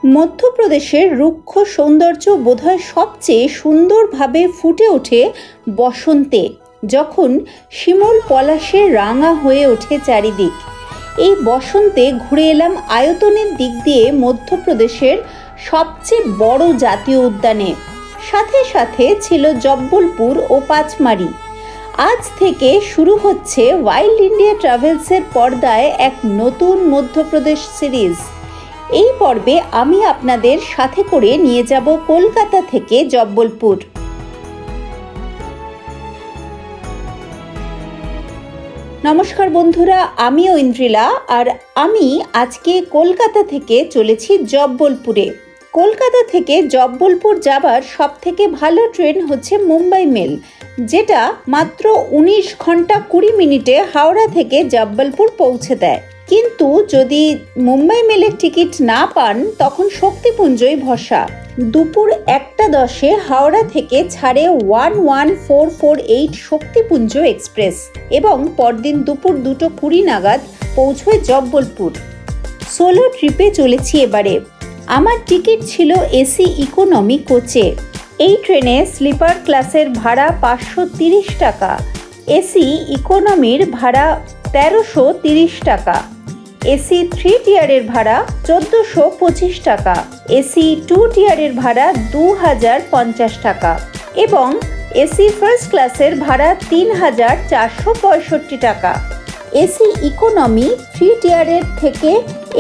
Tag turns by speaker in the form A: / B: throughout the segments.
A: মধ্যপ্রদেশের রুক্ষ সৌন্দর্য বোধহয় সবচেয়ে সুন্দরভাবে ফুটে ওঠে বসন্তে, যখন শিমুল পলাশে রাঙা হয়ে ওঠে চারিদিক। এই বসন্তে ঘুরে এলাম আয়তনের দিক দিয়ে মধ্যপ্রদেশের সবচেয়ে বড় জাতীয় উদ্যানে। সাথে সাথে ছিল জব্বলপুর ও পাচমারি। আজ থেকে শুরু হচ্ছে ওয়াইল্ড ইন্ডিয়া ট্রাভেলসের পর্দায় এক নতুন মধ্যপ্রদেশ সিরিজ। এই পর্বে আমি আপনাদের সাথে করে নিয়ে যাব কলকাতা থেকে জব্বলপুর। নমস্কার বন্ধুরা, আমি ঐন্দ্রিলা আর আমি আজকে কলকাতা থেকে চলেছি জব্বলপুরে। কলকাতা থেকে জব্বলপুর যাবার সবথেকে ভালো ট্রেন হচ্ছে মুম্বাই মেল, যেটা মাত্র 19 ঘন্টা 20 মিনিটে হাওড়া থেকে জব্বলপুর পৌঁছে দেয়। কিন্তু যদি মুম্বাই মেলের টিকিট না পান তখন শক্তিপুঞ্জই ভরসা। দুপুর 1:10 হাওড়া থেকে ছাড়ে 11448 শক্তিপুঞ্জ এক্সপ্রেস এবং পরদিন দুপুর 2:20 নাগাদ পৌঁছয় জব্বলপুর। সোলো ট্রিপে চলেছি এবারে। আমার টিকিট ছিল এসি ইকোনমি কোচে। এই ট্রেনে স্লিপার ক্লাসের ভাড়া 530 টাকা, এসি ইকোনমির ভাড়া 1330 টাকা, এসি 3 টিয়ারের ভাড়া 1425 টাকা, এসি 2 টিয়ারের ভাড়া 2050 টাকা এবং এসি ফার্স্ট ক্লাসের ভাড়া 3465 টাকা। এসি ইকোনমি 3 টিয়ারের থেকে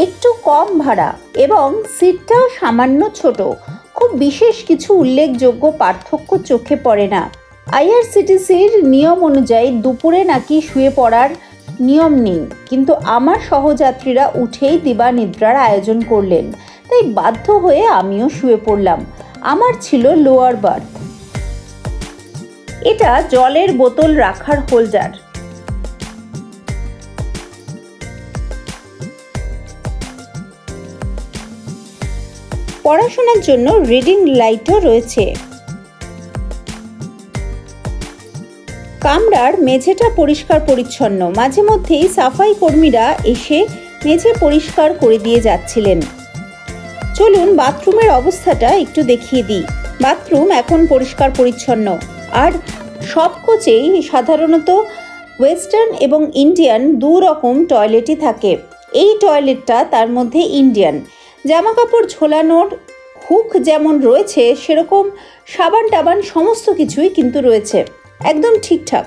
A: একটু কম ভাড়া এবং সিটটাও সামান্য ছোট। খুব বিশেষ কিছু উল্লেখযোগ্য পার্থক্য চোখে পড়ে না। আইআরসিটিসির নিয়ম অনুযায়ী দুপুরে নাকি শুয়ে পড়ার নিয়ম নেই, কিন্তু আমার সহযাত্রীরা উঠেই দিবানিদ্রার আয়োজন করলেন, তাই বাধ্য হয়ে আমিও শুয়ে পড়লাম। আমার ছিল লোয়ার বার্থ। এটা জলের বোতল রাখার হোল্ডার। পড়াশোনার জন্য রিডিং লাইটও রয়েছে। কামরার মেঝেটা পরিষ্কার পরিচ্ছন্ন, মাঝে মধ্যেই সাফাই কর্মীরা এসে মেঝে পরিষ্কার করে দিয়ে যাচ্ছিলেন। চলুন বাথরুমের অবস্থাটা একটু দেখিয়ে দিই। বাথরুম এখন পরিষ্কার পরিচ্ছন্ন, আর সব কোচেই সাধারণত ওয়েস্টার্ন এবং ইন্ডিয়ান দু রকম টয়লেটই থাকে। এই টয়লেটটা তার মধ্যে ইন্ডিয়ান। জামা কাপড় ঝোলানোর হুক যেমন রয়েছে, সেরকম সাবান টাবান সমস্ত কিছুই কিন্তু রয়েছে, একদম ঠিকঠাক।